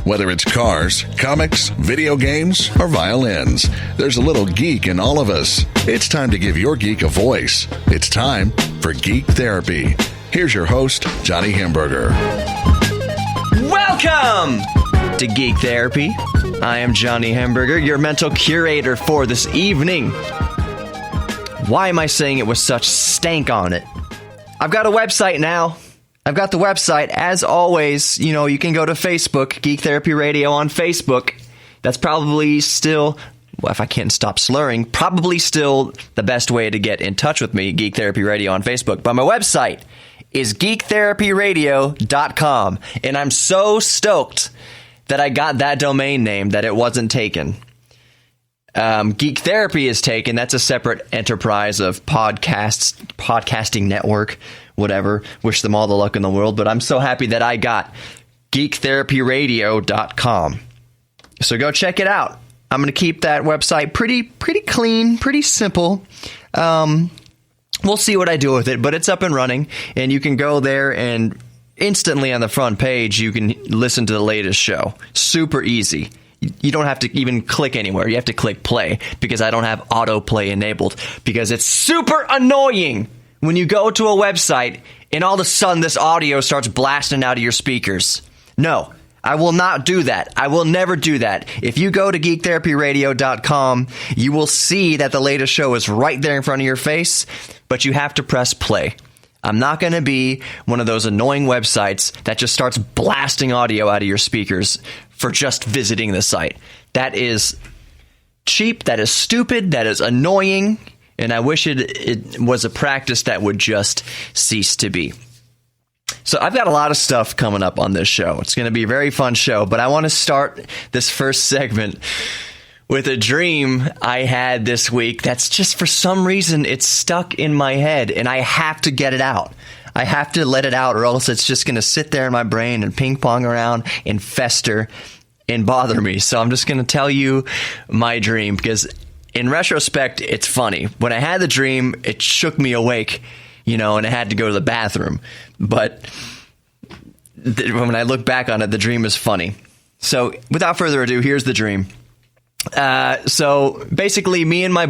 Whether it's cars, comics, video games, or violins, there's a little geek in all of us. It's time to give your geek a voice. It's time for Geek Therapy. Here's your host, Johnny Hamburger. Welcome to Geek Therapy. I am Johnny Hamburger, your mental curator for this evening. Why am I saying it with such stank on it? I've got a website now. I've got the website. As always, you can go to Facebook, Geek Therapy Radio on Facebook. That's probably still, well, if I can't stop slurring, probably still the best way to get in touch with me, Geek Therapy Radio on Facebook. But my website is geektherapyradio.com. And I'm so stoked that I got that domain name, that it wasn't taken. Geek Therapy is taken. That's a separate enterprise of podcasting network, whatever. Wish them all the luck in the world. But I'm so happy that I got geektherapyradio.com. So go check it out. I'm going to keep that website pretty clean, pretty simple. We'll see what I do with it, but it's up and running. And you can go there and instantly on the front page, you can listen to the latest show. Super easy. You don't have to even click anywhere. You have to click play because I don't have autoplay enabled because it's super annoying when you go to a website and all of a sudden this audio starts blasting out of your speakers. No, I will not do that. I will never do that. If you go to geektherapyradio.com, you will see that the latest show is right there in front of your face, but you have to press play. I'm not going to be one of those annoying websites that just starts blasting audio out of your speakers for just visiting the site. That is cheap, that is stupid, that is annoying, and I wish it was a practice that would just cease to be. So I've got a lot of stuff coming up on this show. It's going to be a very fun show, but I want to start this first segment with a dream I had this week that's just for some reason it's stuck in my head and I have to get it out. I have to let it out or else it's just going to sit there in my brain and ping pong around and fester and bother me. So I'm just going to tell you my dream because in retrospect, it's funny. When I had the dream, it shook me awake, and I had to go to the bathroom. But when I look back on it, the dream is funny. So without further ado, here's the dream. So basically me and my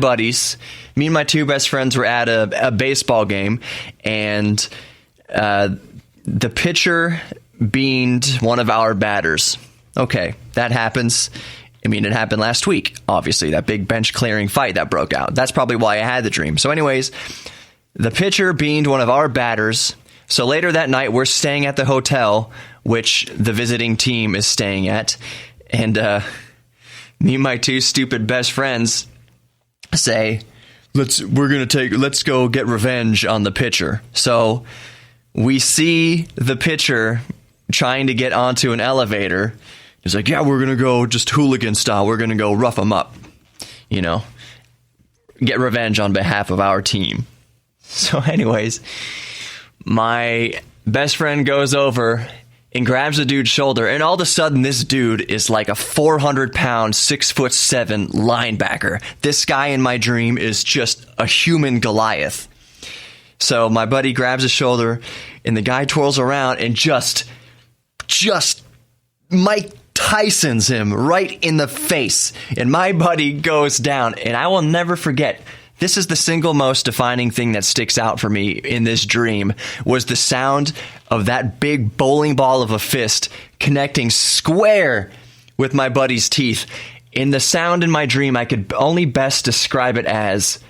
two best friends were at a baseball game and the pitcher beaned one of our batters. Okay, that happens. I mean, it happened last week, obviously, that big bench clearing fight that broke out. That's probably why I had the dream. So anyways, the pitcher beaned one of our batters. So later that night, we're staying at the hotel, which the visiting team is staying at. And me and my two stupid best friends say, let's go get revenge on the pitcher. So we see the pitcher trying to get onto an elevator. He's like, yeah, we're going to go just hooligan style. We're going to go rough him up, get revenge on behalf of our team. So anyways, my best friend goes over and grabs the dude's shoulder. And all of a sudden, this dude is like a 400-pound, 6'7" linebacker. This guy in my dream is just a human Goliath. So my buddy grabs his shoulder and the guy twirls around and just Mike Tyson's him right in the face. And my buddy goes down. And I will never forget, this is the single most defining thing that sticks out for me in this dream, was the sound of that big bowling ball of a fist connecting square with my buddy's teeth. In the sound in my dream, I could only best describe it as,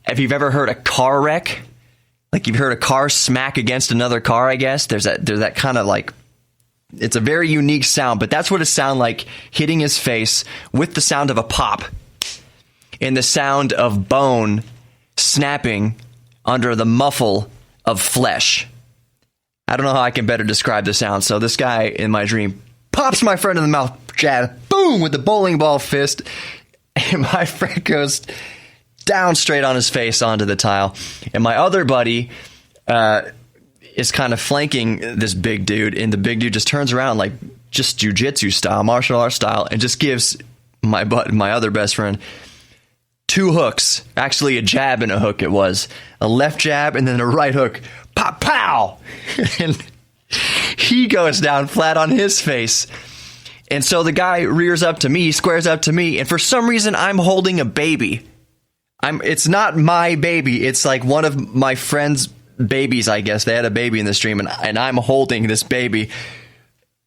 if you've ever heard a car wreck, like you've heard a car smack against another car, I guess, there's that kind of like, it's a very unique sound, but that's what it sounded like, hitting his face with the sound of a pop and the sound of bone snapping under the muffle of flesh. I don't know how I can better describe the sound. So this guy in my dream pops my friend in the mouth, jab, boom, with the bowling ball fist, and my friend goes down straight on his face onto the tile. And my other buddy is kind of flanking this big dude, and the big dude just turns around like just jujitsu style, martial arts style, and just gives my other best friend 2 hooks. Actually, a jab and a hook it was. A left jab and then a right hook. Pow, pow! And he goes down flat on his face. And so the guy rears up to me, squares up to me, and for some reason I'm holding a baby. It's not my baby. It's like one of my friend's babies, I guess. They had a baby in the stream, and I'm holding this baby.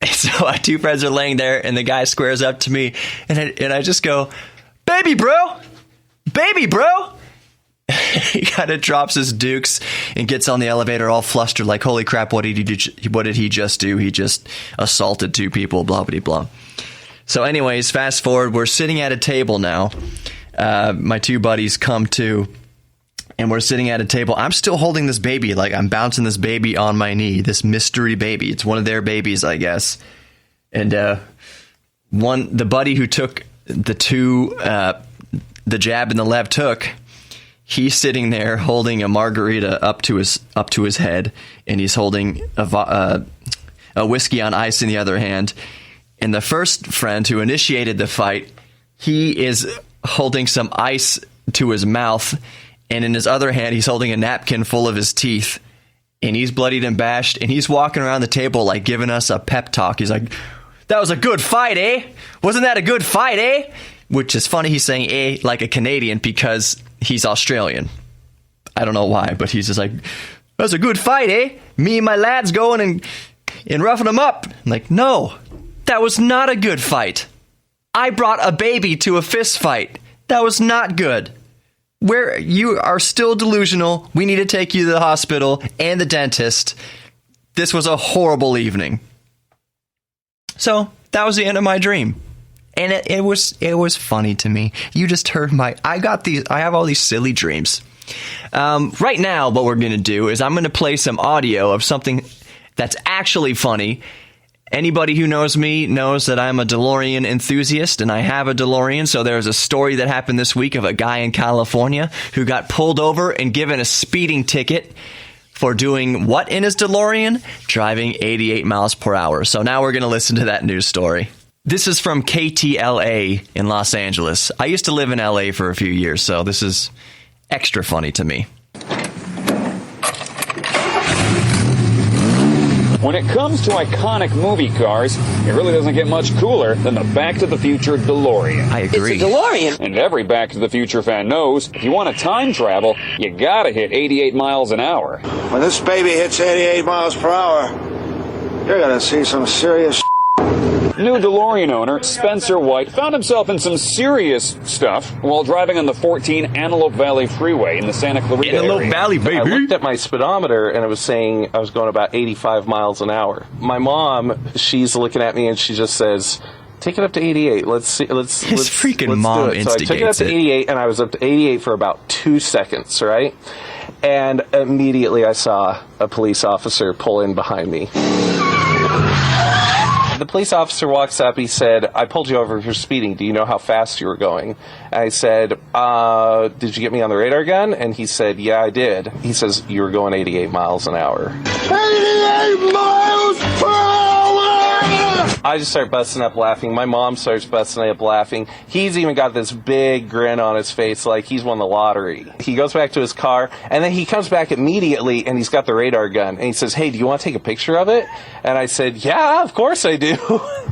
And so my two friends are laying there, and the guy squares up to me, and I just go, baby, bro! Baby, bro! He kind of drops his dukes and gets on the elevator all flustered, like, holy crap, what did he just do? He just assaulted two people, blah, blah, blah. So anyways, fast forward, we're sitting at a table now. My two buddies come to, and we're sitting at a table. I'm still holding this baby, like I'm bouncing this baby on my knee, this mystery baby. It's one of their babies, I guess. And the buddy who took the jab and the left hook, he's sitting there holding a margarita up to his head, and he's holding a whiskey on ice in the other hand. And the first friend who initiated the fight, he is holding some ice to his mouth, and in his other hand, he's holding a napkin full of his teeth, and he's bloodied and bashed, and he's walking around the table like giving us a pep talk. He's like, "That was a good fight, eh? Wasn't that a good fight, eh?" Which is funny, he's saying "eh" like a Canadian because he's Australian. I don't know why, but he's just like, "That was a good fight, eh? Me and my lads going and roughing them up." I'm like, no, that was not a good fight. I brought a baby to a fist fight. That was not good. Where you are still delusional. We need to take you to the hospital and the dentist. This was a horrible evening. So that was the end of my dream. And it was funny to me. You just heard I have all these silly dreams. Right now, what we're going to do is I'm going to play some audio of something that's actually funny. Anybody who knows me knows that I'm a DeLorean enthusiast, and I have a DeLorean. So there's a story that happened this week of a guy in California who got pulled over and given a speeding ticket for doing what in his DeLorean? Driving 88 miles per hour. So now we're going to listen to that news story. This is from KTLA in Los Angeles. I used to live in LA for a few years, so this is extra funny to me. When it comes to iconic movie cars, it really doesn't get much cooler than the Back to the Future DeLorean. I agree. It's a DeLorean. And every Back to the Future fan knows, if you want to time travel, you gotta hit 88 miles an hour. When this baby hits 88 miles per hour, you're gonna see some serious New DeLorean owner Spencer White found himself in some serious stuff while driving on the 14 Antelope Valley Freeway in the Santa Clarita Antelope area. Valley, baby. I looked at my speedometer and it was saying I was going about 85 miles an hour. My mom, she's looking at me and she just says, "Take it up to 88. Let's see. Let's freaking mom do it." So I took it up to 88 and I was up to 88 for about 2 seconds, right? And immediately I saw a police officer pull in behind me. The police officer walks up. He said, "I pulled you over for speeding. Do you know how fast you were going?" And I said, "Did you get me on the radar gun?" And he said, "Yeah, I did." He says, "You were going 88 miles an hour." 88 miles per hour! I just start busting up laughing. My mom starts busting up laughing. He's even got this big grin on his face like he's won the lottery. He goes back to his car, and then he comes back immediately, and he's got the radar gun. And he says, "Hey, do you want to take a picture of it?" And I said, "Yeah, of course I do."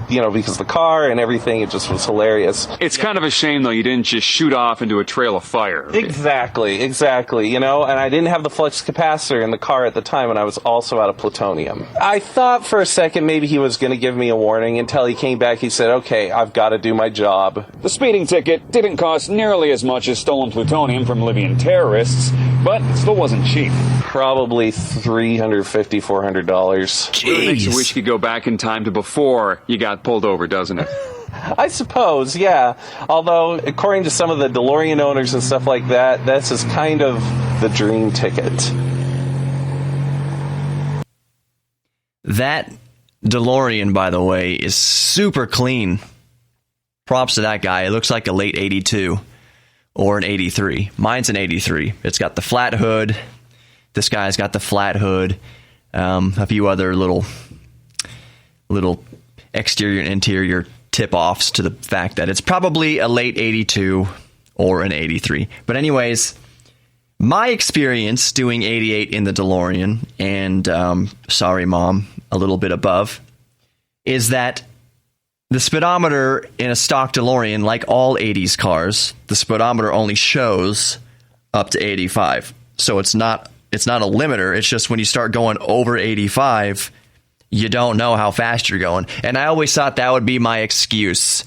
You know, because the car and everything, it just was hilarious. It's kind of a shame, though, you didn't just shoot off into a trail of fire. Exactly, you know, and I didn't have the flux capacitor in the car at the time, and I was also out of plutonium. I thought for a second maybe he was going to give me a warning until he came back. He said, "Okay, I've got to do my job." The speeding ticket didn't cost nearly as much as stolen plutonium from Libyan terrorists, but it still wasn't cheap. Probably $350, $400. Really makes you wish you could go back in time to before you got pulled over, doesn't it? I suppose, yeah. Although, according to some of the DeLorean owners and stuff like that, this is kind of the dream ticket. That DeLorean, by the way, is super clean. Props to that guy. It looks like a late 82 or an 83. Mine's an 83. It's got the flat hood. This guy's got the flat hood. A few other little exterior and interior tip-offs to the fact that it's probably a late 82 or an 83. But anyways, my experience doing 88 in the DeLorean, and sorry, Mom, a little bit above, is that the speedometer in a stock DeLorean, like all 80s cars, the speedometer only shows up to 85. So it's not a limiter. It's just when you start going over 85, you don't know how fast you're going. And I always thought that would be my excuse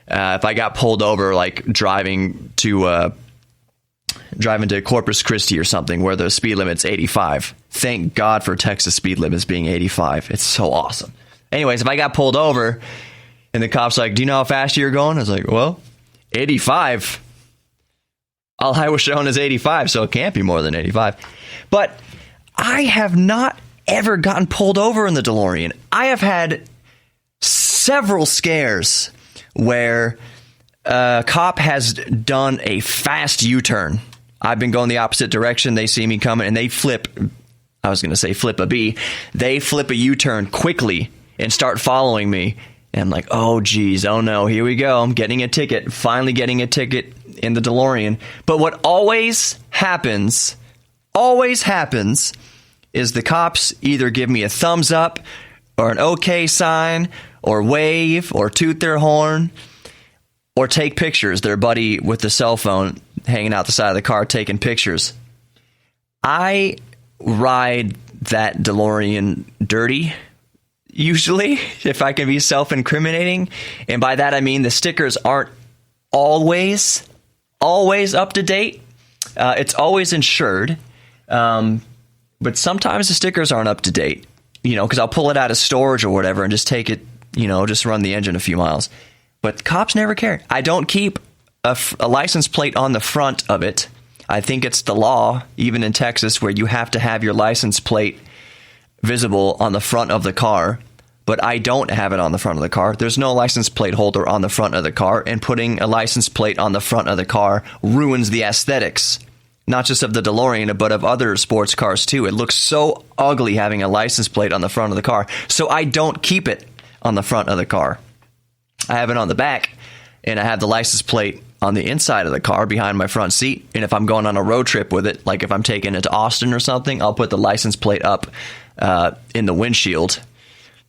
if I got pulled over, like driving to Corpus Christi or something where the speed limit's 85. Thank God for Texas speed limits being 85. It's so awesome. Anyways, if I got pulled over and the cop's like, do you know how fast you're going? I was like, well, 85. All I was shown is 85, so it can't be more than 85. But I have not ever gotten pulled over in the DeLorean. I have had several scares where a cop has done a fast U-turn. I've been going the opposite direction. They see me coming and they flip. I was going to say flip a B. They flip a U-turn quickly and start following me. And I'm like, oh, geez. Oh, no. Here we go. I'm getting a ticket. Finally getting a ticket in the DeLorean. But what always happens is the cops either give me a thumbs up or an okay sign or wave or toot their horn or take pictures. Their buddy with the cell phone hanging out the side of the car taking pictures. I ride that DeLorean dirty, usually, if I can be self-incriminating. And by that, I mean the stickers aren't always up to date. It's always insured. But sometimes the stickers aren't up to date, because I'll pull it out of storage or whatever and just take it, just run the engine a few miles. But cops never care. I don't keep a license plate on the front of it. I think it's the law, even in Texas, where you have to have your license plate visible on the front of the car. But I don't have it on the front of the car. There's no license plate holder on the front of the car. And putting a license plate on the front of the car ruins the aesthetics. Not just of the DeLorean, but of other sports cars, too. It looks so ugly having a license plate on the front of the car. So I don't keep it on the front of the car. I have it on the back, and I have the license plate on the inside of the car behind my front seat. And if I'm going on a road trip with it, like if I'm taking it to Austin or something, I'll put the license plate up in the windshield.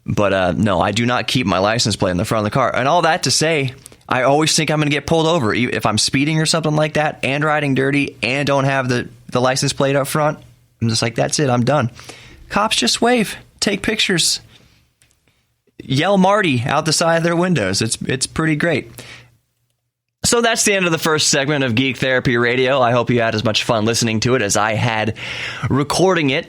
But no, I do not keep my license plate in the front of the car. And all that to say, I always think I'm going to get pulled over if I'm speeding or something like that and riding dirty and don't have the license plate up front. I'm just like, that's it. I'm done. Cops just wave, take pictures, yell Marty out the side of their windows. It's pretty great. So that's the end of the first segment of Geek Therapy Radio. I hope you had as much fun listening to it as I had recording it.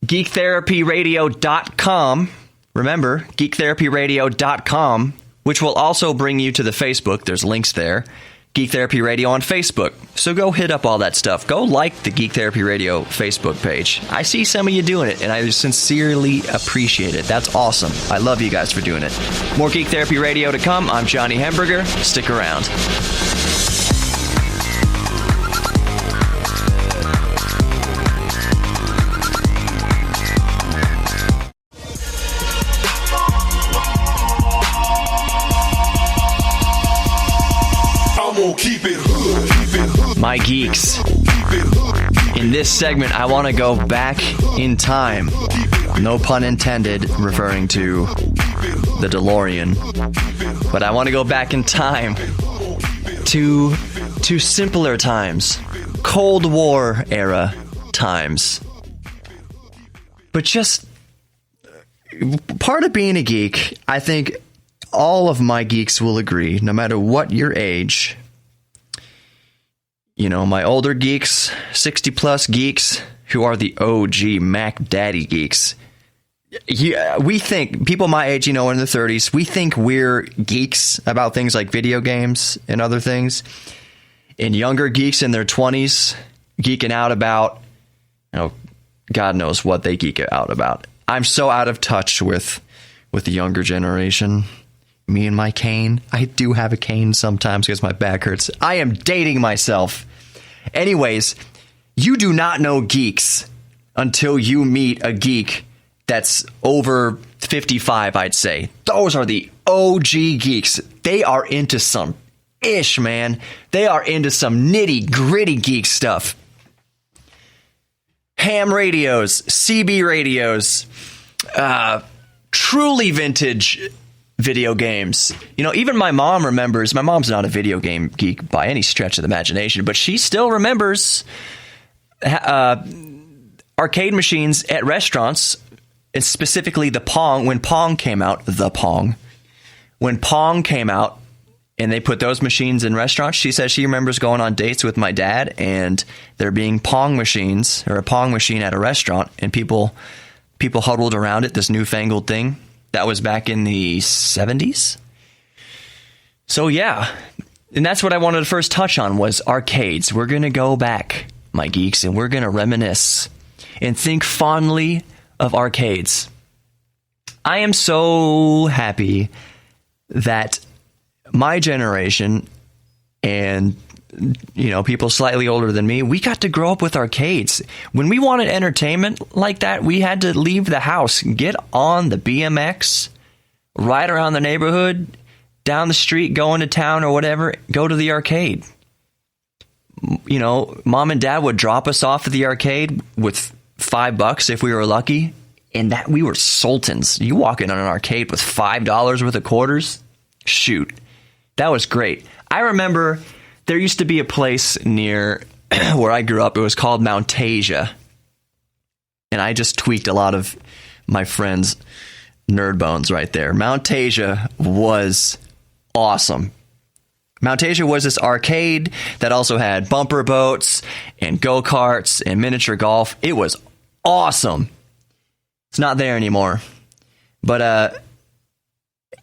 GeekTherapyRadio.com. Remember, GeekTherapyRadio.com, which will also bring you to the Facebook. There's links there. Geek Therapy Radio on Facebook. So go hit up all that stuff. Go like the Geek Therapy Radio Facebook page. I see some of you doing it, and I sincerely appreciate it. That's awesome. I love you guys for doing it. More Geek Therapy Radio to come. I'm Johnny Hemberger. Stick around. My geeks. In this segment, I want to go back in time. No pun intended, referring to the DeLorean. But I want to go back in time to simpler times. Cold War era times. But just part of being a geek, I think all of my geeks will agree, no matter what your age. My older geeks, 60-plus geeks, who are the OG Mac Daddy geeks. We think, people my age, in their 30s, we think we're geeks about things like video games and other things. And younger geeks in their 20s, geeking out about, God knows what they geek out about. I'm so out of touch with the younger generation. Me and my cane. I do have a cane sometimes because my back hurts. I am dating myself. Anyways, you do not know geeks until you meet a geek that's over 55, I'd say. Those are the OG geeks. They are into some ish, man. They are into some nitty gritty geek stuff. Ham radios, CB radios, truly vintage video games. You know, even my mom remembers. My mom's not a video game geek by any stretch of the imagination, but she still remembers arcade machines at restaurants, and specifically the Pong. When Pong came out, when Pong came out, and they put those machines in restaurants, she says she remembers going on dates with my dad and there being Pong machines, or a Pong machine at a restaurant, and people huddled around it, this newfangled thing. That was back in the 70s. So yeah, and that's what I wanted to first touch on was arcades. We're going to go back, my geeks, and we're going to reminisce and think fondly of arcades. I am so happy that my generation and, you know, people slightly older than me, we got to grow up with arcades. When we wanted entertainment like that, we had to leave the house, get on the BMX, ride around the neighborhood, down the street, go into town or whatever, go to the arcade. You know, mom and dad would drop us off at the arcade with $5 if we were lucky, and that we were sultans. You walk in on an arcade with $5 worth of quarters, shoot. That was great. I remember there used to be a place near where I grew up. It was called Mountasia. And I just tweaked a lot of my friends' nerd bones right there. Mountasia was awesome. Mountasia was this arcade that also had bumper boats and go-karts and miniature golf. It was awesome. It's not there anymore. But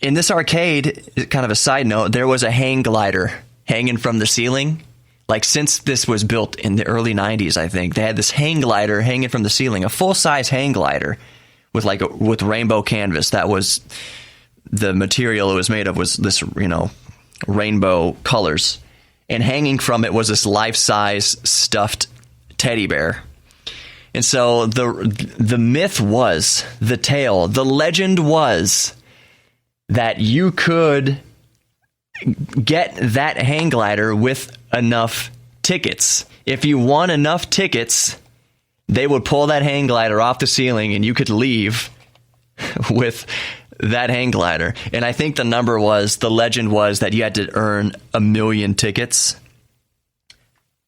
in this arcade, kind of a side note, there was a hang glider hanging from the ceiling. Like, since this was built in the early 90s, I think, they had this hang glider hanging from the ceiling, a full-size hang glider with rainbow canvas. That was the material it was made of, was this, you know, rainbow colors. And hanging from it was this life-size stuffed teddy bear. And so the myth was, the tale, the legend was that you could get that hang glider with enough tickets. If you won enough tickets, they would pull that hang glider off the ceiling and you could leave with that hang glider. And I think the legend was that you had to earn 1 million tickets.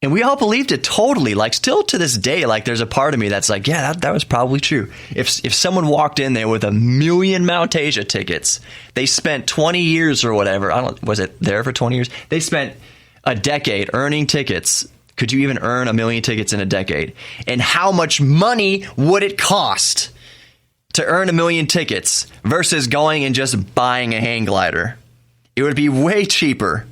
And we all believed it totally. Like, still to this day, like, there's a part of me that's like, yeah, that was probably true. If someone walked in there with 1 million Mountasia tickets, they spent 20 years or whatever. Was it there for 20 years? They spent a decade earning tickets. Could you even earn 1 million tickets in a decade? And how much money would it cost to earn 1 million tickets versus going and just buying a hang glider? It would be way cheaper,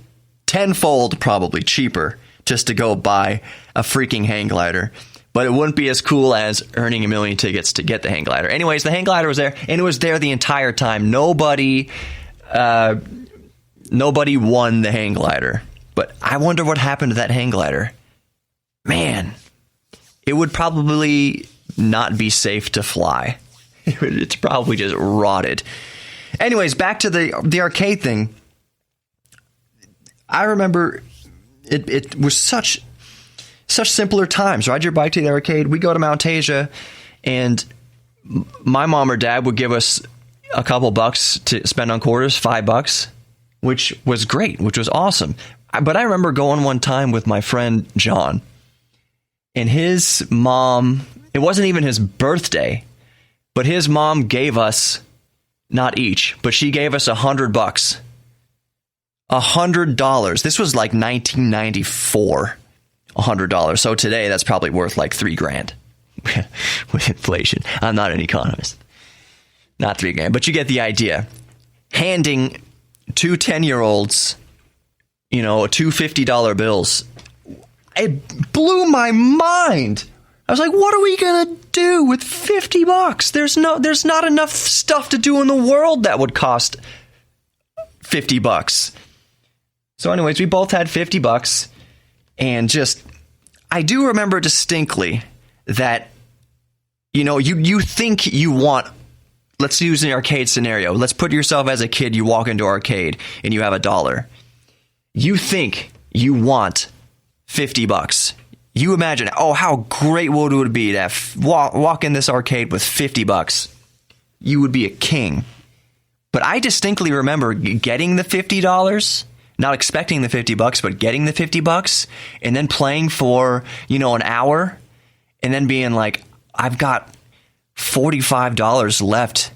tenfold probably cheaper, just to go buy a freaking hang glider. But it wouldn't be as cool as earning 1 million tickets to get the hang glider. Anyways, the hang glider was there, and it was there the entire time. Nobody won the hang glider. But I wonder what happened to that hang glider. Man, it would probably not be safe to fly. It's probably just rotted. Anyways, back to the arcade thing. I remember it was such simpler times. Ride your bike to the arcade. We go to Mountasia, and my mom or dad would give us a couple bucks to spend on quarters, $5, which was great, which was awesome. But I remember going one time with my friend John, and his mom, it wasn't even his birthday, but his mom gave us, not each, but she gave us $100. $100. This was like 1994. $100. So today that's probably worth like $3,000 with inflation. I'm not an economist. Not $3,000, but you get the idea. Handing two 10-year-olds, you know, two $50 bills. It blew my mind. I was like, what are we going to do with $50? There's not enough stuff to do in the world that would cost $50. So anyways, we both had $50, and I do remember distinctly that, you know, you think you want, let's use an arcade scenario. Let's put yourself as a kid, you walk into an arcade and you have $1. You think you want $50. You imagine, oh, how great would it be to walk in this arcade with $50. You would be a king. But I distinctly remember getting the $50, not expecting the $50, but getting the $50 and then playing for, an hour and then being like, I've got $45 left.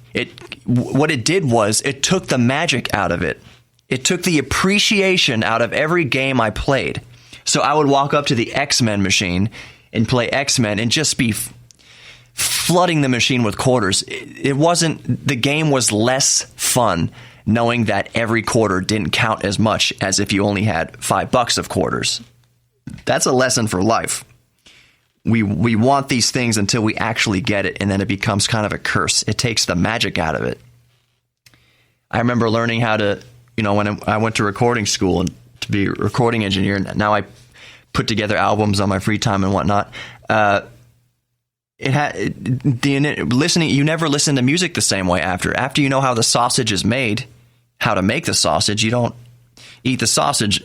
What it did was it took the magic out of it. It took the appreciation out of every game I played. So I would walk up to the X-Men machine and play X-Men and just be flooding the machine with quarters. The game was less fun knowing that every quarter didn't count as much as if you only had $5 of quarters. That's a lesson for life. We want these things until we actually get it, and then it becomes kind of a curse. It takes the magic out of it. I remember learning how to, when I went to recording school and to be a recording engineer, and now I put together albums on my free time and whatnot. Listening. You never listen to music the same way after you know how the sausage is made, how to make the sausage. You don't eat the sausage.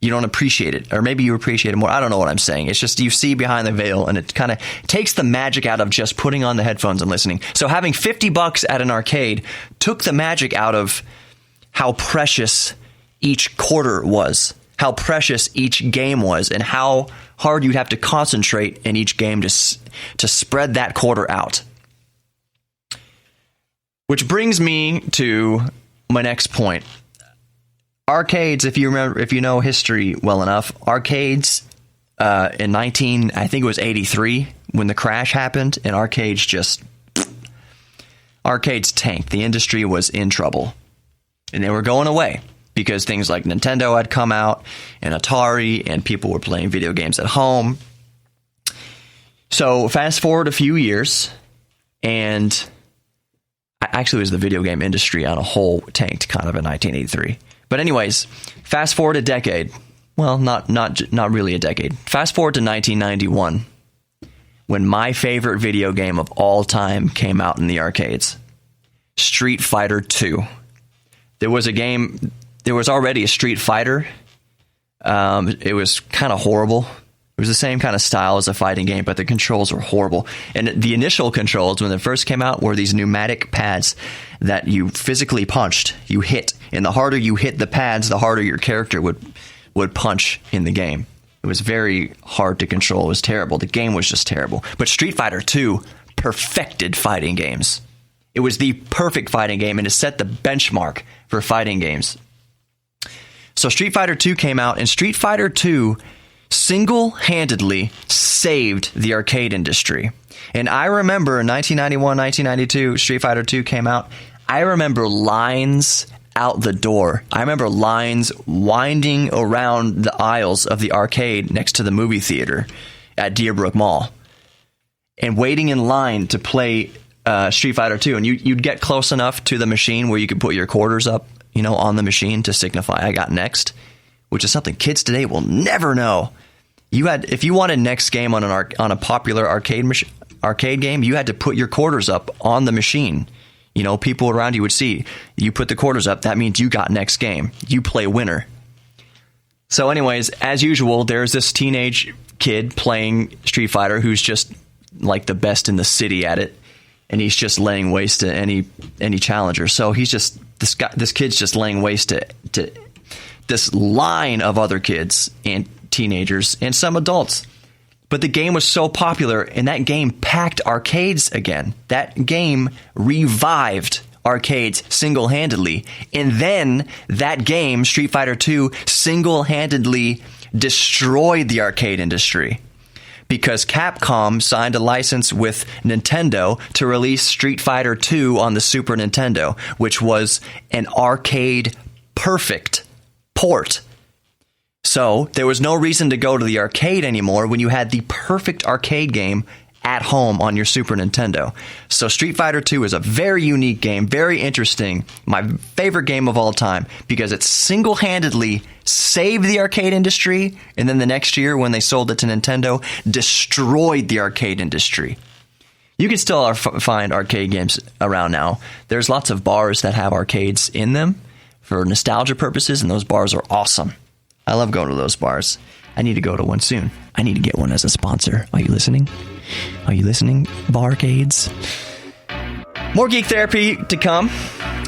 You don't appreciate it, or maybe you appreciate it more. I don't know what I'm saying. It's just you see behind the veil, and it kind of takes the magic out of just putting on the headphones and listening. So having $50 at an arcade took the magic out of how precious each quarter was, how precious each game was, and how hard you'd have to concentrate in each game to spread that quarter out. Which brings me to my next point. Arcades, if you know history well enough, arcades in 1983 when the crash happened, and arcades tanked. The industry was in trouble, and they were going away because things like Nintendo had come out and Atari, and people were playing video games at home. So fast forward a few years, and actually it was the video game industry on a whole tanked kind of in 1983. But anyways, fast forward a decade. Well, not really a decade. Fast forward to 1991, when my favorite video game of all time came out in the arcades, Street Fighter II. There was already a Street Fighter. It was kind of horrible. It was the same kind of style as a fighting game, but the controls were horrible. And the initial controls, when they first came out, were these pneumatic pads that you physically punched. You hit. And the harder you hit the pads, the harder your character would punch in the game. It was very hard to control. It was terrible. The game was just terrible. But Street Fighter II perfected fighting games. It was the perfect fighting game, and it set the benchmark for fighting games. So Street Fighter II came out, and Street Fighter II single-handedly saved the arcade industry. And I remember in 1991, 1992, Street Fighter II came out. I remember lines out the door. I remember lines winding around the aisles of the arcade next to the movie theater at Deerbrook Mall, and waiting in line to play Street Fighter II. And you'd get close enough to the machine where you could put your quarters up, on the machine to signify I got next, which is something kids today will never know. If you wanted next game on a popular arcade game, you had to put your quarters up on the machine. People around you would see you put the quarters up. That means you got next game. You play winner. So anyways, as usual, there's this teenage kid playing Street Fighter who's just like the best in the city at it, and he's just laying waste to any challenger. So he's just this kid's just laying waste to this line of other kids and teenagers and some adults. But the game was so popular, and that game packed arcades again. That game revived arcades single-handedly. And then that game, Street Fighter II, single-handedly destroyed the arcade industry, because Capcom signed a license with Nintendo to release Street Fighter II on the Super Nintendo, which was an arcade perfect port. So there was no reason to go to the arcade anymore when you had the perfect arcade game at home on your Super Nintendo. So Street Fighter II is a very unique game, very interesting, my favorite game of all time, because it single-handedly saved the arcade industry, and then the next year when they sold it to Nintendo, destroyed the arcade industry. You can still find arcade games around now. There's lots of bars that have arcades in them for nostalgia purposes, and those bars are awesome. I love going to those bars. I need to go to one soon. I need to get one as a sponsor. Are you listening? Are you listening, Barcades? More Geek Therapy to come.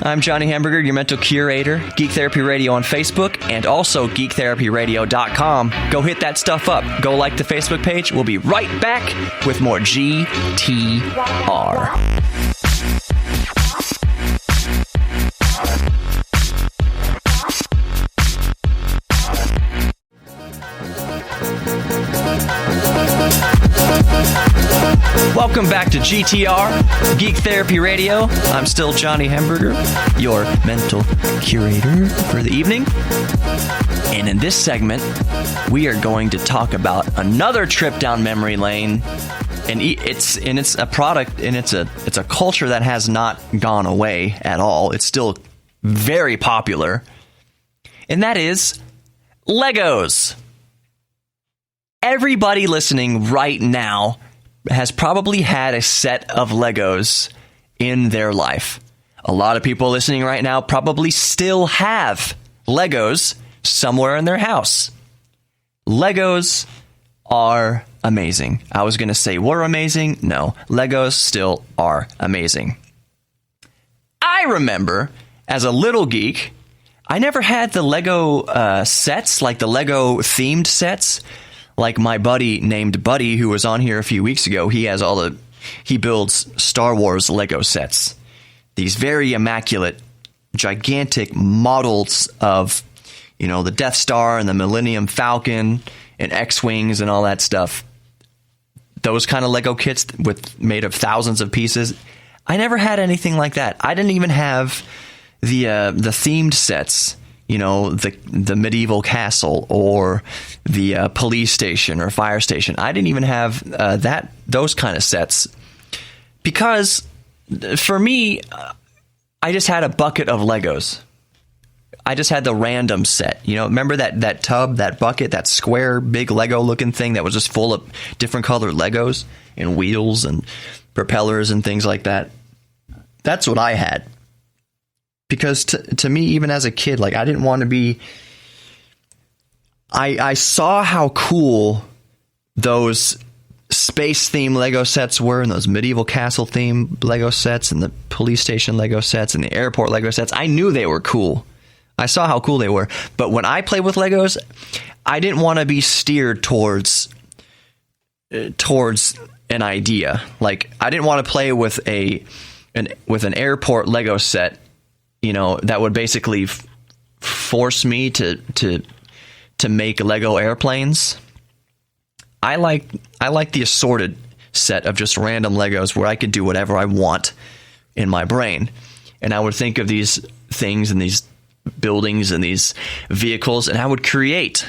I'm Johnny Hamburger, your mental curator. Geek Therapy Radio on Facebook and also geektherapyradio.com. Go hit that stuff up. Go like the Facebook page. We'll be right back with more GTR. Welcome back to GTR, Geek Therapy Radio. I'm still Johnny Hamburger, your mental curator for the evening. And in this segment, we are going to talk about another trip down memory lane. And it's a product, and it's a culture that has not gone away at all. It's still very popular. And that is Legos. Everybody listening right now has probably had a set of Legos in their life. A lot of people listening right now probably still have Legos somewhere in their house. Legos are amazing. I was going to say were amazing. No, Legos still are amazing. I remember as a little geek, I never had the Lego sets, like the Lego themed sets. Like my buddy named Buddy, who was on here a few weeks ago, he builds Star Wars Lego sets. These very immaculate, gigantic models of, the Death Star and the Millennium Falcon and X-Wings and all that stuff. Those kind of Lego kits made of thousands of pieces. I never had anything like that. I didn't even have the themed sets. The medieval castle or the police station or fire station. I didn't even have those kind of sets because for me, I just had a bucket of Legos. I just had the random set. Remember that tub, that bucket, that square, big Lego looking thing that was just full of different colored Legos and wheels and propellers and things like that. That's what I had. Because to me, even as a kid, I didn't want to be... I saw how cool those space-themed Lego sets were, and those medieval castle-themed Lego sets, and the police station Lego sets, and the airport Lego sets. I knew they were cool. I saw how cool they were. But when I played with Legos, I didn't want to be steered towards an idea. I didn't want to play with an airport Lego set, that would basically force me to make Lego airplanes. I like the assorted set of just random Legos where I could do whatever I want in my brain. And I would think of these things and these buildings and these vehicles, and I would create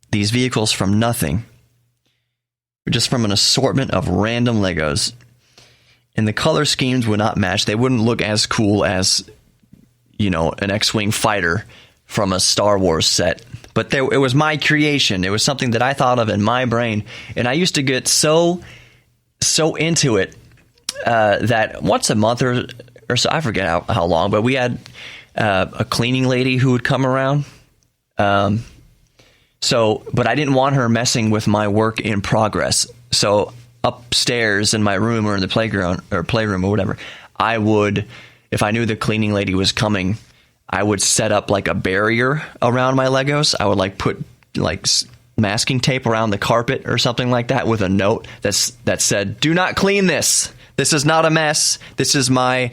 these vehicles from nothing. Just from an assortment of random Legos. And the color schemes would not match. They wouldn't look as cool as an X-Wing fighter from a Star Wars set. But it was my creation. It was something that I thought of in my brain. And I used to get so into it that once a month or so, I forget how long, but we had a cleaning lady who would come around. But I didn't want her messing with my work in progress. So upstairs in my room or in the playground or playroom or whatever, I would... If I knew the cleaning lady was coming, I would set up a barrier around my Legos. I would put masking tape around the carpet or something like that with a note that said, "Do not clean this. This is not a mess. This is my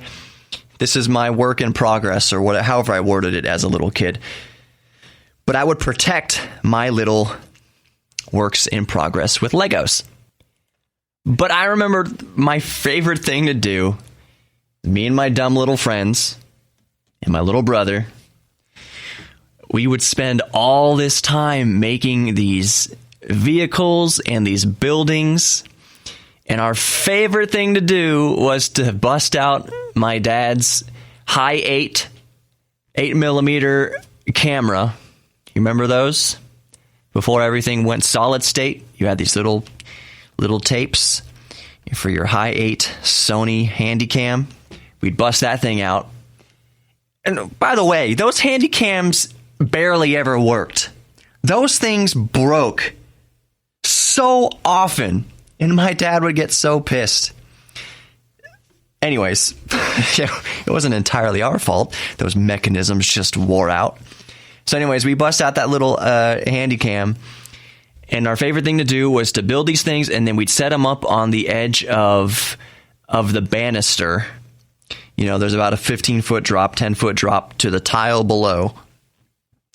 work in progress," or however I worded it as a little kid. But I would protect my little works in progress with Legos. But I remember my favorite thing to do. Me and my dumb little friends and my little brother, we would spend all this time making these vehicles and these buildings. And our favorite thing to do was to bust out my dad's high 8mm camera. You remember those? Before everything went solid state, you had these little tapes for your high 8 Sony Handycam. We'd bust that thing out. And by the way, those Handycams barely ever worked. Those things broke so often, and my dad would get so pissed. Anyways, it wasn't entirely our fault. Those mechanisms just wore out. So anyways, we bust out that little handy cam. And our favorite thing to do was to build these things, and then we'd set them up on the edge of the banister. You know, there's about a 15-foot drop, 10-foot drop to the tile below.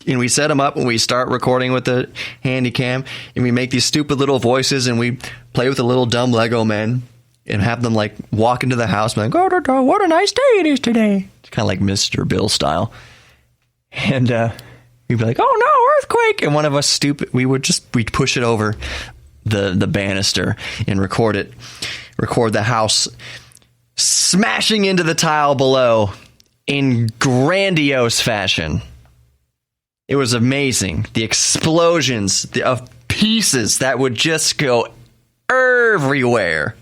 And we set them up, and we start recording with the handy cam, and we make these stupid little voices, and we play with the little dumb Lego men and have them, like, walk into the house and be like, oh, what a nice day it is today. It's kind of like Mr. Bill style. And we'd be like, oh, no, earthquake. And one of us we'd push it over the banister and record the house smashing into the tile below in grandiose fashion. It was amazing. The explosions of pieces that would just go everywhere.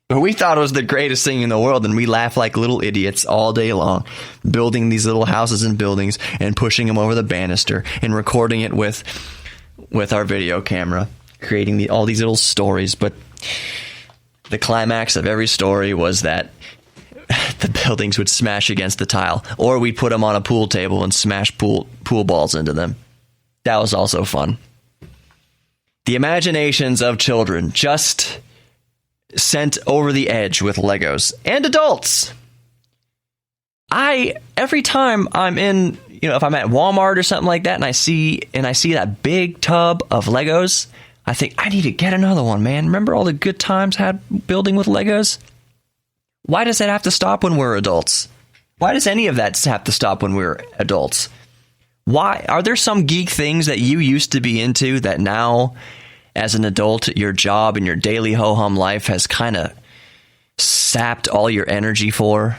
But we thought it was the greatest thing in the world, and we laughed like little idiots all day long, building these little houses and buildings and pushing them over the banister and recording it with our video camera, creating all these little stories. But the climax of every story was that the buildings would smash against the tile, or we'd put them on a pool table and smash pool balls into them. That was also fun. The imaginations of children just sent over the edge with Legos, and adults. Every time I'm in, if I'm at Walmart or something like that, and I see that big tub of Legos, I think I need to get another one, man. Remember all the good times I had building with Legos? Why does that have to stop when we're adults? Why does any of that have to stop when we're adults? Why are there some geek things that you used to be into that now, as an adult, your job and your daily ho-hum life has kind of sapped all your energy for?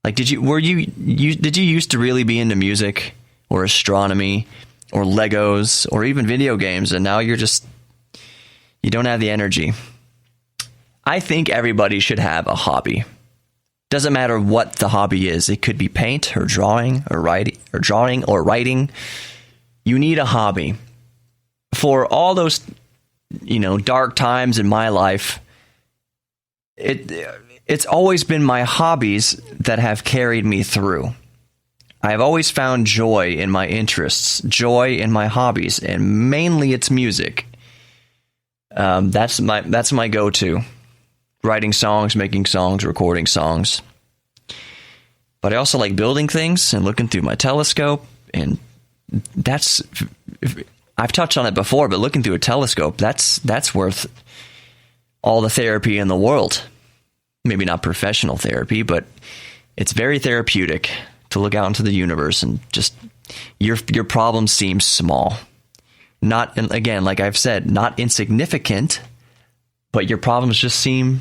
Like, did you used to really be into music or astronomy or Legos or even video games, and now you don't have the energy? I think everybody should have a hobby. Doesn't matter what the hobby is. It could be paint or drawing or writing. You need a hobby. For all those, dark times in my life, it's always been my hobbies that have carried me through. I've always found joy in my interests, joy in my hobbies, and mainly it's music. That's my go-to. Writing songs, making songs, recording songs. But I also like building things and looking through my telescope, and I've touched on it before, but looking through a telescope, that's worth all the therapy in the world. Maybe not professional therapy, but it's very therapeutic to look out into the universe and just your problems seem small. Not, again, like I've said, not insignificant, but your problems just seem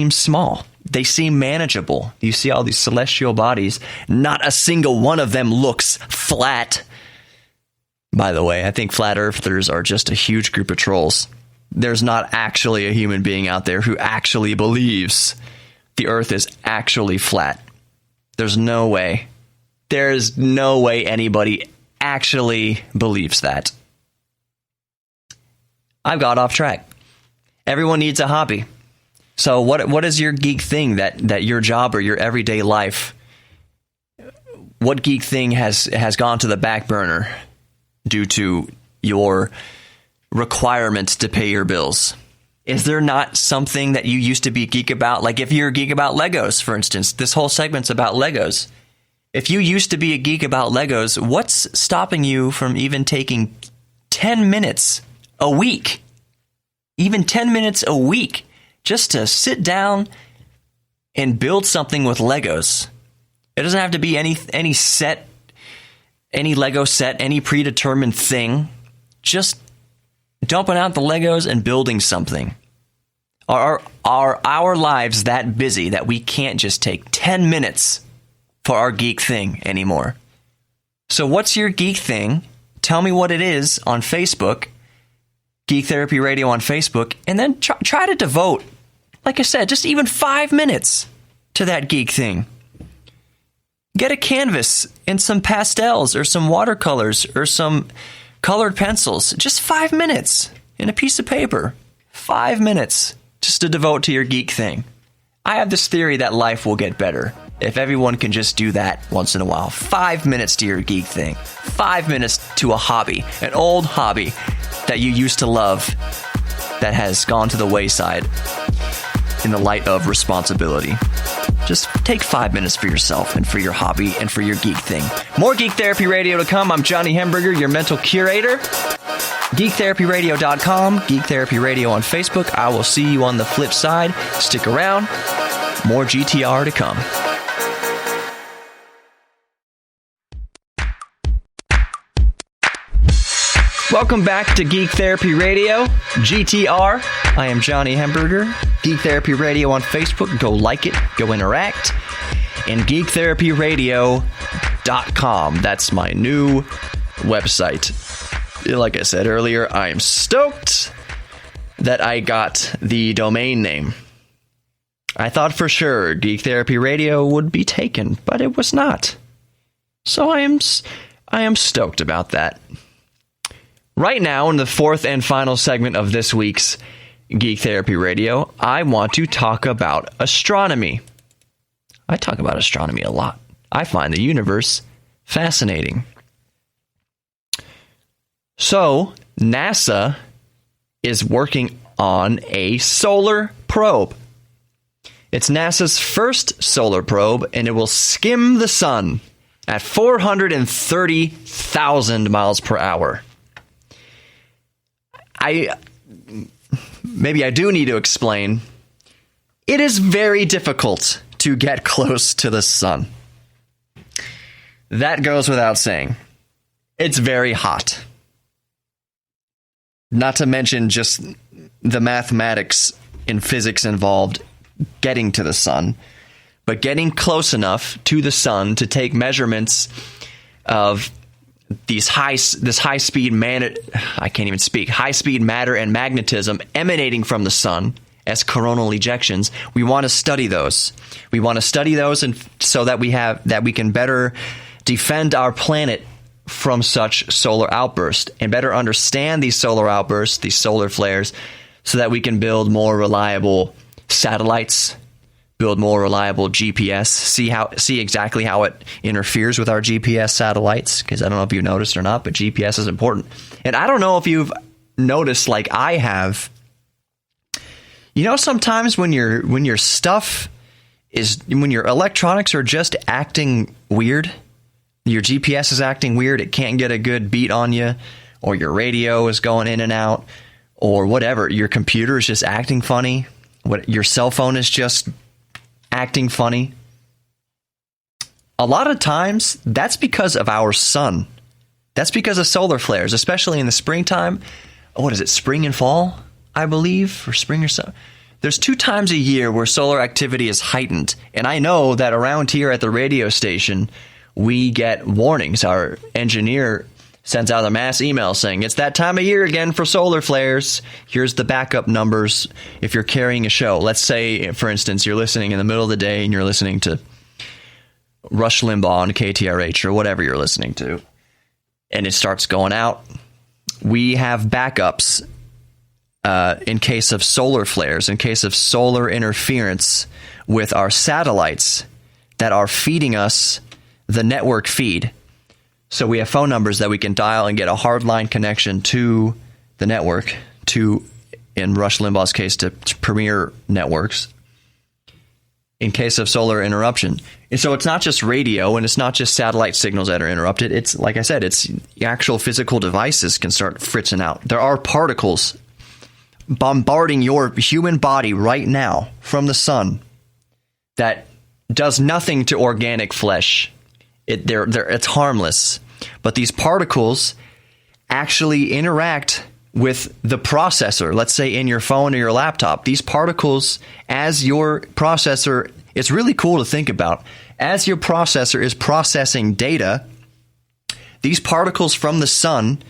small. They seem manageable. You see all these celestial bodies, not a single one of them looks flat. By the way, I think flat earthers are just a huge group of trolls. There's not actually a human being out there who actually believes the earth is actually flat. There's no way. There's no way anybody actually believes that. I've got off track. Everyone needs a hobby. So what is your geek thing that your job or your everyday life, what geek thing has gone to the back burner due to your requirements to pay your bills? Is there not something that you used to be geek about? Like if you're a geek about Legos, for instance, this whole segment's about Legos. If you used to be a geek about Legos, what's stopping you from even taking 10 minutes a week? Even 10 minutes a week just to sit down and build something with Legos. It doesn't have to be any set, any Lego set, any predetermined thing. Just dumping out the Legos and building something. Are our lives that busy that we can't just take 10 minutes for our geek thing anymore? So what's your geek thing? Tell me what it is on Facebook, Geek Therapy Radio on Facebook, and then try to devote, like I said, just even 5 minutes to that geek thing. Get a canvas and some pastels or some watercolors or some colored pencils. Just 5 minutes and a piece of paper. 5 minutes just to devote to your geek thing. I have this theory that life will get better if everyone can just do that once in a while. 5 minutes to your geek thing. 5 minutes to a hobby, an old hobby that you used to love that has gone to the wayside in the light of responsibility. Just take 5 minutes for yourself and for your hobby and for your geek thing. More Geek Therapy Radio to come. I'm Johnny Hemberger, your mental curator. GeekTherapyRadio.com, Geek Therapy Radio on Facebook. I will see you on the flip side. Stick around. More GTR to come. Welcome back to Geek Therapy Radio, GTR. I am Johnny Hemberger. Geek Therapy Radio on Facebook. Go like it, go interact. And GeekTherapyRadio.com. That's my new website. Like I said earlier, I am stoked that I got the domain name. I thought for sure Geek Therapy Radio would be taken, but it was not. So I am stoked about that. Right now, in the fourth and final segment of this week's Geek Therapy Radio, I want to talk about astronomy. I talk about astronomy a lot. I find the universe fascinating. So, NASA is working on a solar probe. It's NASA's first solar probe, and it will skim the sun at 430,000 miles per hour. Maybe I do need to explain. It is very difficult to get close to the sun. That goes without saying. It's very hot. Not to mention just the mathematics and physics involved getting to the sun, but getting close enough to the sun to take measurements of high speed matter and magnetism emanating from the sun as coronal ejections. We want to study those. We want to study those, and so that we can better defend our planet from such solar outbursts and better understand these solar outbursts, these solar flares, so that we can build more reliable satellites, build more reliable GPS, see exactly how it interferes with our GPS satellites, because I don't know if you noticed or not, but GPS is important. And I don't know if you've noticed, like I have, sometimes when your electronics are just acting weird, your GPS is acting weird, it can't get a good beat on you, or your radio is going in and out, or whatever, your computer is just acting funny, your cell phone is just acting funny. A lot of times, that's because of our sun. That's because of solar flares, especially in the springtime. What is it, spring and fall, I believe, or spring or so. There's 2 times a year where solar activity is heightened. And I know that around here at the radio station, we get warnings. Our engineer sends out a mass email saying, it's that time of year again for solar flares. Here's the backup numbers if you're carrying a show. Let's say, for instance, you're listening in the middle of the day and you're listening to Rush Limbaugh on KTRH or whatever you're listening to, and it starts going out. We have backups in case of solar flares, in case of solar interference with our satellites that are feeding us the network feed. So we have phone numbers that we can dial and get a hardline connection to the network, in Rush Limbaugh's case, to Premier Networks, in case of solar interruption. And so it's not just radio and it's not just satellite signals that are interrupted. It's, like I said, it's actual physical devices can start fritzing out. There are particles bombarding your human body right now from the sun that does nothing to organic flesh. It's harmless, but these particles actually interact with the processor, let's say in your phone or your laptop. These particles, as your processor, it's really cool to think about. As your processor is processing data, these particles from the sun,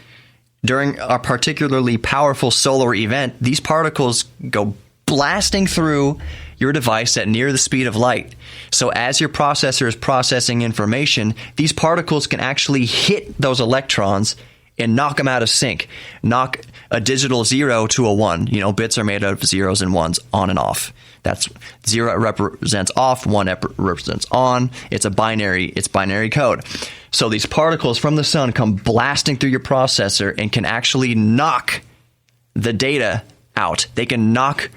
during a particularly powerful solar event, these particles go blasting through your device at near the speed of light. So as your processor is processing information, these particles can actually hit those electrons and knock them out of sync, knock a digital 0 to a 1. Bits are made out of zeros and ones, on and off. That's 0 represents off, 1 represents on. It's binary code. So these particles from the sun come blasting through your processor and can actually knock the data out. They can knock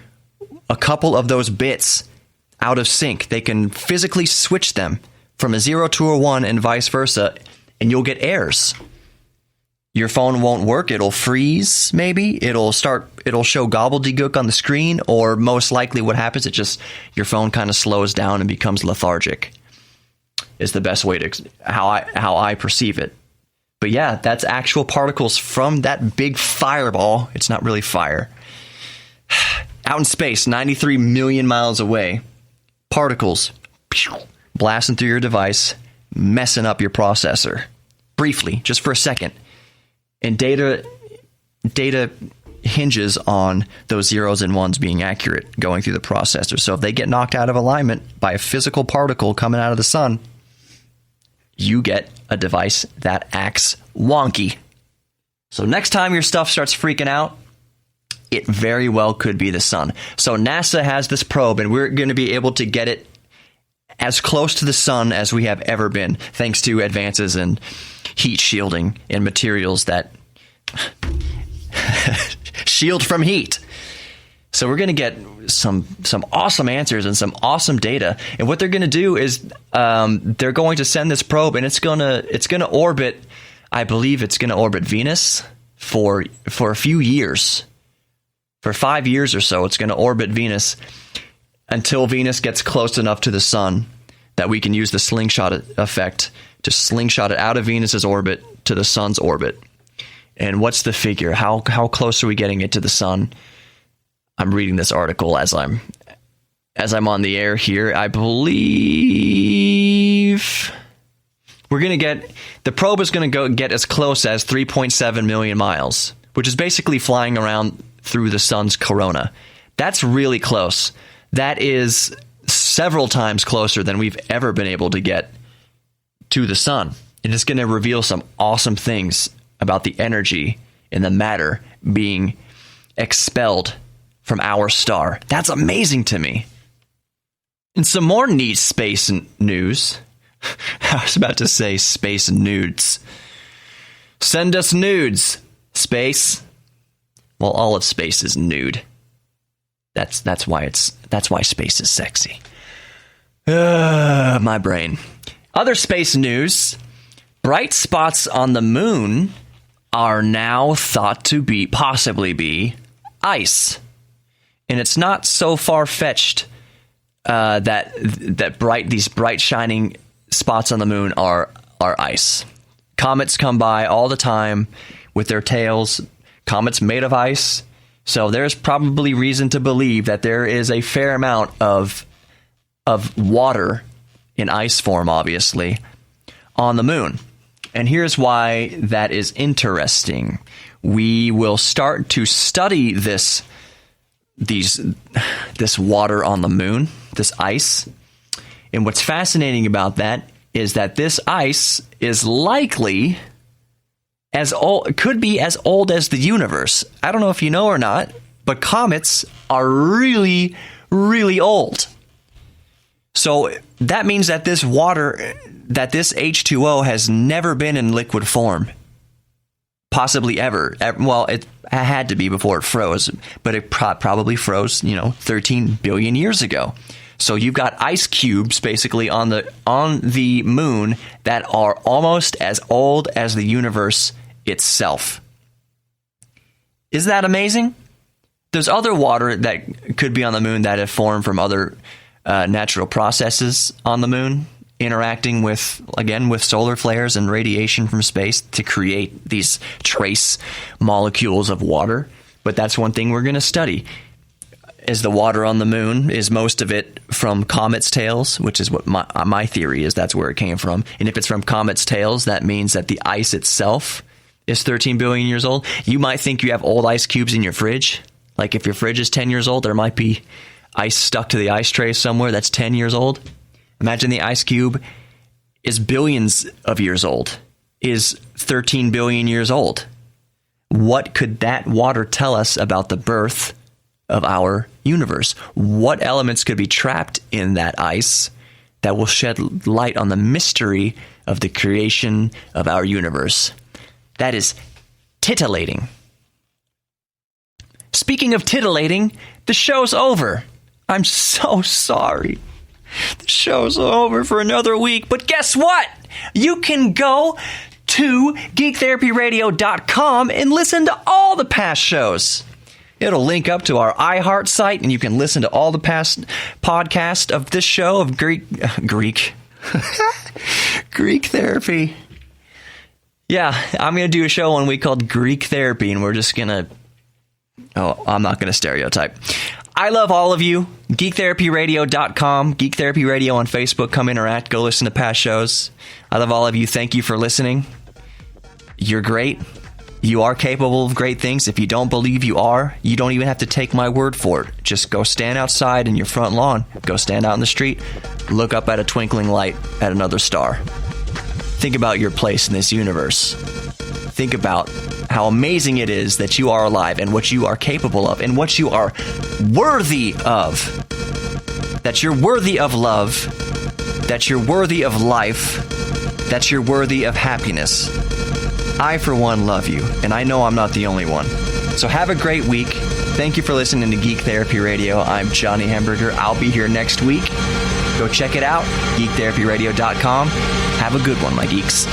a couple of those bits out of sync. They can physically switch them from a 0 to a 1 and vice versa, and you'll get errors. Your phone won't work. It'll freeze, maybe. It'll show gobbledygook on the screen, or most likely what happens, your phone kind of slows down and becomes lethargic, is the best way to how I perceive it. But yeah, that's actual particles from that big fireball. It's not really fire. Out in space, 93 million miles away, particles blasting through your device, messing up your processor. Briefly, just for a second. And data hinges on those zeros and ones being accurate going through the processor. So if they get knocked out of alignment by a physical particle coming out of the sun, you get a device that acts wonky. So next time your stuff starts freaking out, it very well could be the sun. So NASA has this probe, and we're going to be able to get it as close to the sun as we have ever been, thanks to advances in heat shielding and materials that shield from heat. So we're going to get some awesome answers and some awesome data. And what they're going to do is they're going to send this probe, and it's going to orbit. I believe it's going to orbit Venus for a few years. For 5 years or so, it's going to orbit Venus until Venus gets close enough to the sun that we can use the slingshot effect to slingshot it out of Venus's orbit to the sun's orbit. And what's the figure? How close are we getting it to the sun? I'm reading this article as I'm on the air here. I believe the probe is going to go get as close as 3.7 million miles, which is basically flying around through the sun's corona. That's really close. That is several times closer than we've ever been able to get to the sun. And it's going to reveal some awesome things about the energy and the matter being expelled from our star. That's amazing to me. And some more neat space news. I was about to say space nudes. Send us nudes, space. Well, all of space is nude. That's why space is sexy. My brain. Other space news. Bright spots on the moon are now thought to possibly be ice. And it's not so far-fetched that these bright shining spots on the moon are ice. Comets come by all the time with their tails. Comets made of ice. So there's probably reason to believe that there is a fair amount of water in ice form, obviously, on the moon. And here's why that is interesting. We will start to study this water on the moon, this ice. And what's fascinating about that is that this ice is likely could be as old as the universe. I don't know if you know or not, but comets are really, really old. So that means that this water, that this H2O has never been in liquid form. Possibly ever. Well, it had to be before it froze, but it probably froze, 13 billion years ago. So you've got ice cubes basically on the moon that are almost as old as the universe itself. Isn't that amazing? There's other water that could be on the moon that have formed from other natural processes on the moon, interacting with solar flares and radiation from space to create these trace molecules of water. But that's one thing we're going to study. Is the water on the moon, is most of it from comets' tails, which is what my theory is. That's where it came from. And if it's from comets' tails, that means that the ice itself is 13 billion years old. You might think you have old ice cubes in your fridge. Like if your fridge is 10 years old, there might be ice stuck to the ice tray somewhere that's 10 years old. Imagine the ice cube is billions of years old, is 13 billion years old. What could that water tell us about the birth of our universe. What elements could be trapped in that ice that will shed light on the mystery of the creation of our universe? That is titillating. Speaking of titillating, the show's over. I'm so sorry. The show's over for another week, but guess what? You can go to geektherapyradio.com and listen to all the past shows. It'll link up to our iHeart site, and you can listen to all the past podcasts of this show of Greek therapy. Yeah, I'm going to do a show one week called Greek Therapy, and we're just going to... Oh, I'm not going to stereotype. I love all of you. GeekTherapyRadio.com, Geek Therapy Radio on Facebook. Come interact. Go listen to past shows. I love all of you. Thank you for listening. You're great. You are capable of great things. If you don't believe you are, you don't even have to take my word for it. Just go stand outside in your front lawn. Go stand out in the street. Look up at a twinkling light at another star. Think about your place in this universe. Think about how amazing it is that you are alive and what you are capable of and what you are worthy of. That you're worthy of love. That you're worthy of life. That you're worthy of happiness. I, for one, love you, and I know I'm not the only one. So have a great week. Thank you for listening to Geek Therapy Radio. I'm Johnny Hamburger. I'll be here next week. Go check it out, geektherapyradio.com. Have a good one, my geeks.